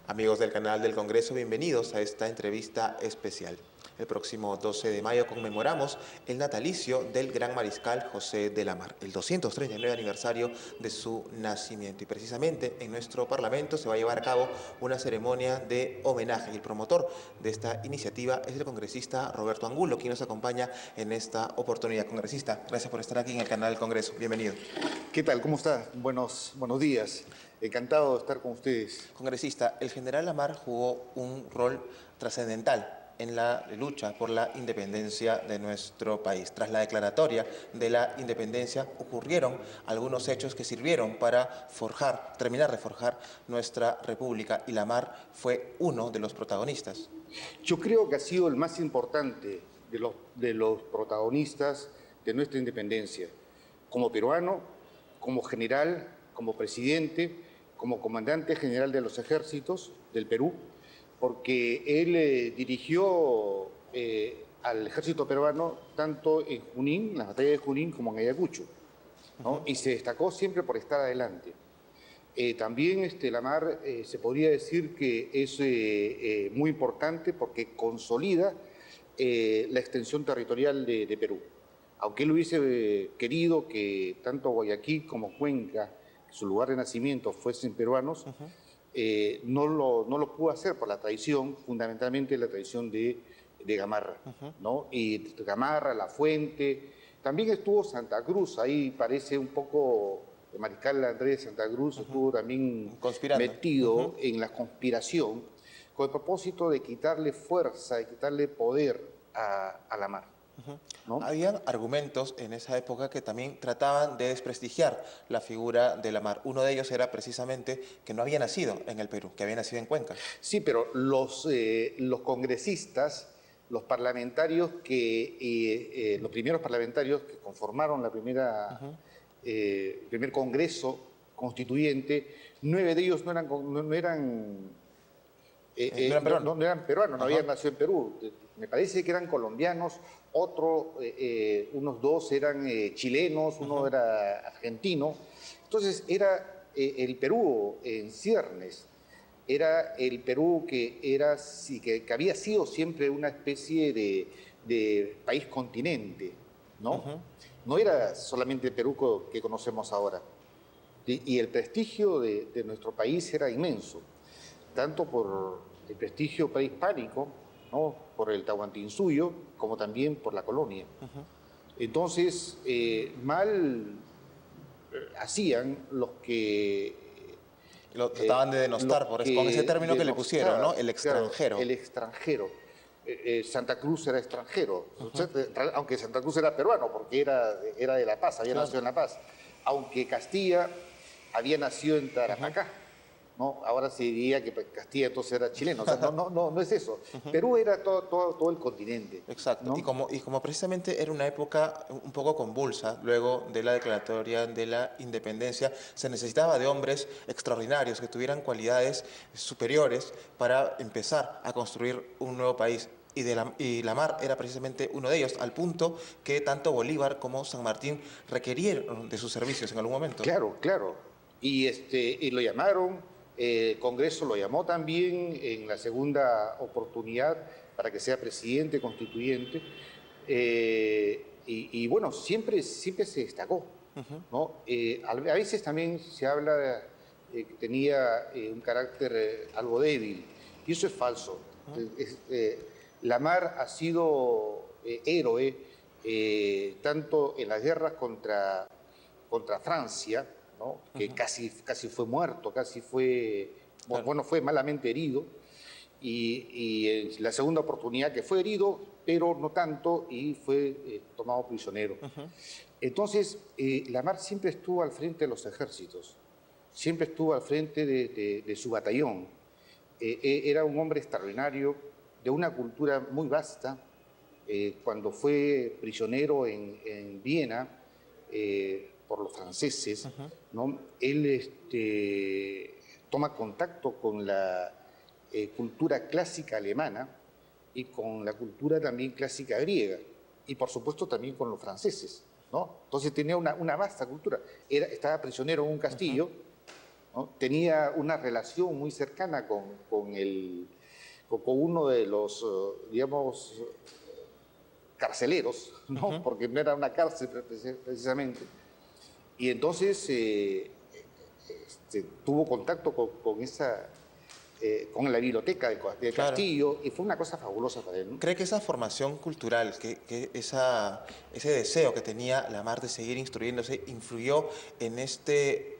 Amigos del canal del Congreso, bienvenidos a esta entrevista especial. El próximo 12 de mayo conmemoramos el natalicio del gran mariscal José de la Mar, el 239 aniversario de su nacimiento. Y precisamente en nuestro Parlamento se va a llevar a cabo una ceremonia de homenaje. Y el promotor de esta iniciativa es el congresista Roberto Angulo, quien nos acompaña en esta oportunidad. Congresista, gracias por estar aquí en el canal del Congreso. Bienvenido. ¿Qué tal? ¿Cómo está? Buenos días. Encantado de estar con ustedes. Congresista, el general Lamar jugó un rol trascendental en la lucha por la independencia de nuestro país. Tras la declaratoria de la independencia ocurrieron algunos hechos que sirvieron para terminar de forjar nuestra república, y Lamar fue uno de los protagonistas. Yo creo que ha sido el más importante de los protagonistas de nuestra independencia. Como peruano, como general, como presidente, como comandante general de los ejércitos del Perú, porque él dirigió al ejército peruano tanto en Junín, en la batalla de Junín, como en Ayacucho, ¿no? Y se destacó siempre por estar adelante. También Lamar se podría decir que es muy importante porque consolida la extensión territorial de Perú. Aunque él hubiese querido que tanto Guayaquil como Cuenca, su lugar de nacimiento, fuesen peruanos, no lo pudo hacer por la tradición, fundamentalmente la tradición de Gamarra, ¿no? Y Gamarra, La Fuente, también estuvo Santa Cruz, ahí parece un poco, el mariscal Andrés de Santa Cruz estuvo también metido en la conspiración con el propósito de quitarle fuerza, de quitarle poder a Lamar. ¿No? Habían argumentos en esa época que también trataban de desprestigiar la figura de Lamar. Uno de ellos era precisamente que no había nacido en el Perú, que había nacido en Cuenca. Sí, pero los congresistas, los parlamentarios los primeros parlamentarios que conformaron la el primer Congreso Constituyente, 9 de ellos no eran peruanos, no habían nacido en Perú. Me parece que eran colombianos, unos dos eran chilenos, uno era argentino. Entonces era el Perú en ciernes, era el Perú que había sido siempre una especie de país continente, ¿no? No era solamente el Perú que conocemos ahora. Y el prestigio de nuestro país era inmenso, tanto por el prestigio prehispánico, ¿no? Por el Tahuantinsuyo, como también por la colonia. Entonces, mal hacían los que... Lo trataban de denostar con ese término que le pusieron, ¿no? El extranjero. Claro, el extranjero. Santa Cruz era extranjero, aunque Santa Cruz era peruano, porque era de La Paz, había nacido en La Paz. Aunque Castilla había nacido en Tarapacá, ¿no? Ahora se diría que Castilla entonces era chileno. O sea, no es eso. Perú era todo el continente. Exacto. ¿No? Y como precisamente era una época un poco convulsa, luego de la declaratoria de la independencia, se necesitaba de hombres extraordinarios que tuvieran cualidades superiores para empezar a construir un nuevo país. Y Lamar era precisamente uno de ellos, al punto que tanto Bolívar como San Martín requirieron de sus servicios en algún momento. Claro, claro. Y lo llamaron, el Congreso lo llamó también en la segunda oportunidad para que sea presidente constituyente. Y bueno, siempre se destacó, ¿no? A veces también se habla que tenía un carácter algo débil, y eso es falso. Lamar ha sido héroe tanto en las guerras contra Francia, ¿no? Que casi fue muerto, fue malamente herido, y en la segunda oportunidad que fue herido, pero no tanto, y fue tomado prisionero. Entonces, Lamar siempre estuvo al frente de los ejércitos, siempre estuvo al frente de su batallón. Era un hombre extraordinario, de una cultura muy vasta. Cuando fue prisionero en Viena por los franceses, ¿no? Él toma contacto con la cultura clásica alemana y con la cultura también clásica griega, y por supuesto también con los franceses, ¿no? Entonces tenía una vasta cultura. Estaba prisionero en un castillo, ¿no? Tenía una relación muy cercana con uno de los, digamos, carceleros, ¿no? Porque no era una cárcel precisamente. Y entonces tuvo contacto con la biblioteca del Claro. Castillo, y fue una cosa fabulosa para él, ¿no? ¿Cree que esa formación cultural, ese deseo que tenía Lamarck de seguir instruyéndose, influyó en este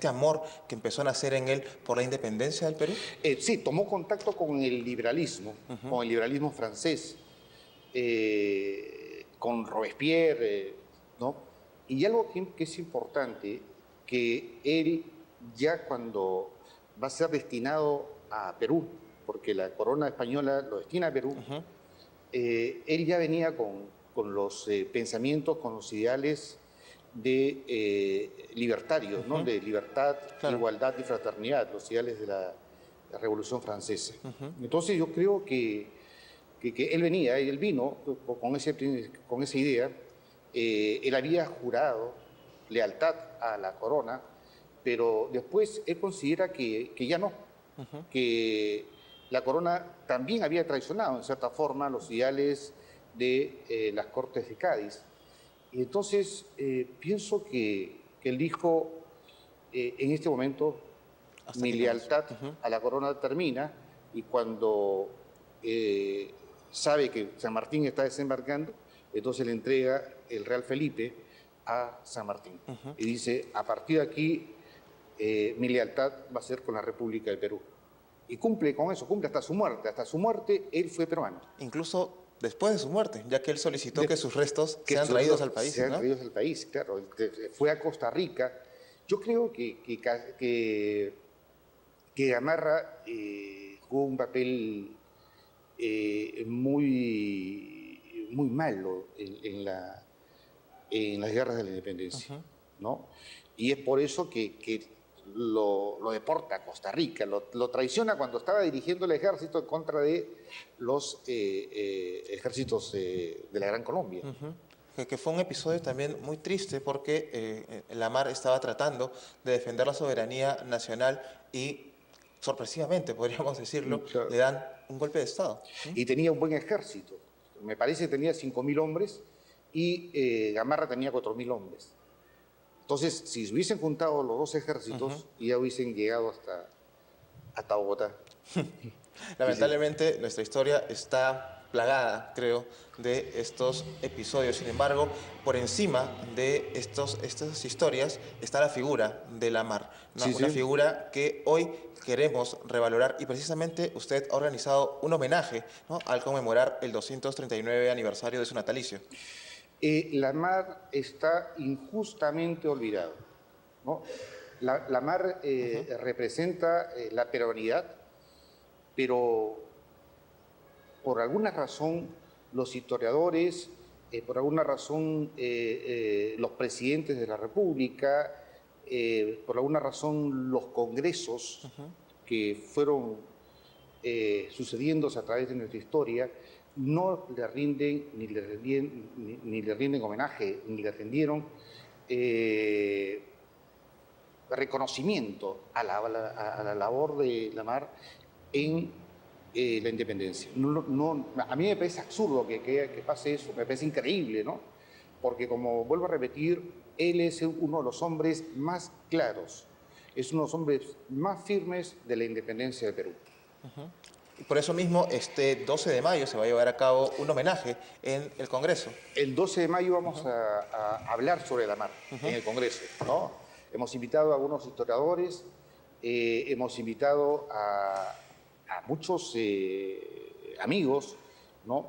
amor que empezó a nacer en él por la independencia del Perú? Sí, tomó contacto con el liberalismo, con el liberalismo francés, con Robespierre, ¿no? Y algo que es importante, que él ya cuando va a ser destinado a Perú, porque la corona española lo destina a Perú, él ya venía con los pensamientos, con los ideales de libertarios, ¿no? De libertad, Claro. igualdad y fraternidad, los ideales de la Revolución Francesa. Entonces yo creo que él vino con esa idea. Él había jurado lealtad a la corona, pero después él considera que ya no, que la corona también había traicionado en cierta forma los ideales de las Cortes de Cádiz. Y entonces pienso que él dijo, en este momento Hasta mi aquí nomás. lealtad a la corona termina, y cuando sabe que San Martín está desembarcando, entonces le entrega el Real Felipe a San Martín. Y dice, a partir de aquí mi lealtad va a ser con la República del Perú. Y cumple con eso, cumple hasta su muerte. Hasta su muerte él fue peruano. Incluso después de su muerte, ya que él solicitó que sus restos Que sean traídos al país, sean ¿no? traídos al país, claro. Fue a Costa Rica. Yo creo que Gamarra jugó un papel muy malo en las guerras de la independencia, ¿no? Y es por eso que lo deporta a Costa Rica, lo traiciona cuando estaba dirigiendo el ejército en contra de los ejércitos de la Gran Colombia. Que fue un episodio también muy triste porque Lamarck estaba tratando de defender la soberanía nacional y sorpresivamente, podríamos decirlo, Claro. le dan un golpe de Estado. Y tenía un buen ejército. Me parece que tenía 5.000 hombres y Gamarra tenía 4.000 hombres. Entonces, si se hubiesen juntado los dos ejércitos, ya hubiesen llegado hasta Bogotá. Lamentablemente, nuestra historia está plagada, creo, de estos episodios. Sin embargo, por encima de estas historias está la figura de Lamarck, ¿no? Sí, Una sí. figura que hoy queremos revalorar, y precisamente usted ha organizado un homenaje, ¿no?, al conmemorar el 239 aniversario de su natalicio. Lamarck está injustamente olvidado, ¿no? Lamarck representa la peruanidad, pero por alguna razón los historiadores, por alguna razón los presidentes de la República, por alguna razón los congresos que fueron sucediéndose a través de nuestra historia, no le rinden ni le rinden homenaje, ni le rindieron reconocimiento a la labor de Lamarck en la independencia. A mí me parece absurdo que pase eso, me parece increíble, ¿no? Porque, como vuelvo a repetir, él es uno de los hombres más claros, es uno de los hombres más firmes de la independencia de Perú. Y por eso mismo, este 12 de mayo se va a llevar a cabo un homenaje en el Congreso. El 12 de mayo vamos a hablar sobre Lamarck en el Congreso, ¿no? Hemos invitado a algunos historiadores, hemos invitado a muchos amigos, ¿no?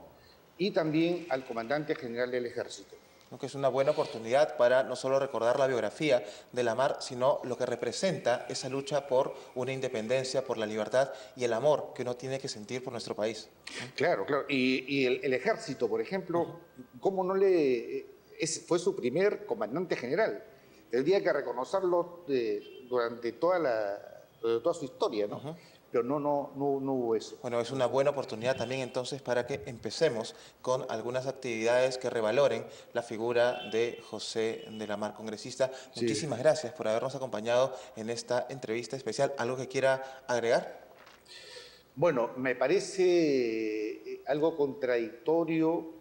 Y también al comandante general del Ejército. Que es una buena oportunidad para no solo recordar la biografía de Lamarck, sino lo que representa esa lucha por una independencia, por la libertad y el amor que uno tiene que sentir por nuestro país. Claro, claro. Y el Ejército, por ejemplo, ¿cómo no fue su primer comandante general? Tendría que reconocerlo durante toda su historia, ¿no? pero no hubo eso. Bueno, es una buena oportunidad también entonces para que empecemos con algunas actividades que revaloren la figura de José de la Mar, congresista. Sí. Muchísimas gracias por habernos acompañado en esta entrevista especial. ¿Algo que quiera agregar? Bueno, me parece algo contradictorio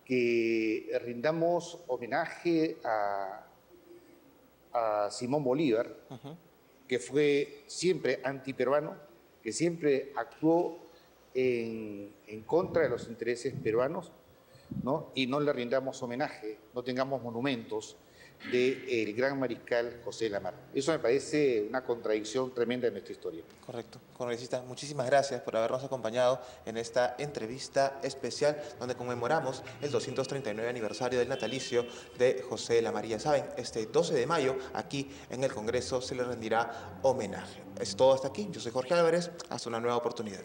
que rindamos homenaje a Simón Bolívar, que fue siempre antiperuano, que siempre actuó en contra de los intereses peruanos, ¿no? Y no le rindamos homenaje, no tengamos monumentos del gran mariscal José de la Mar. Eso me parece una contradicción tremenda en nuestra historia. Correcto. Congresista, muchísimas gracias por habernos acompañado en esta entrevista especial donde conmemoramos el 239 aniversario del natalicio de José de la Mar. Ya saben, este 12 de mayo aquí en el Congreso se le rendirá homenaje. Es todo hasta aquí. Yo soy Jorge Álvarez. Hasta una nueva oportunidad.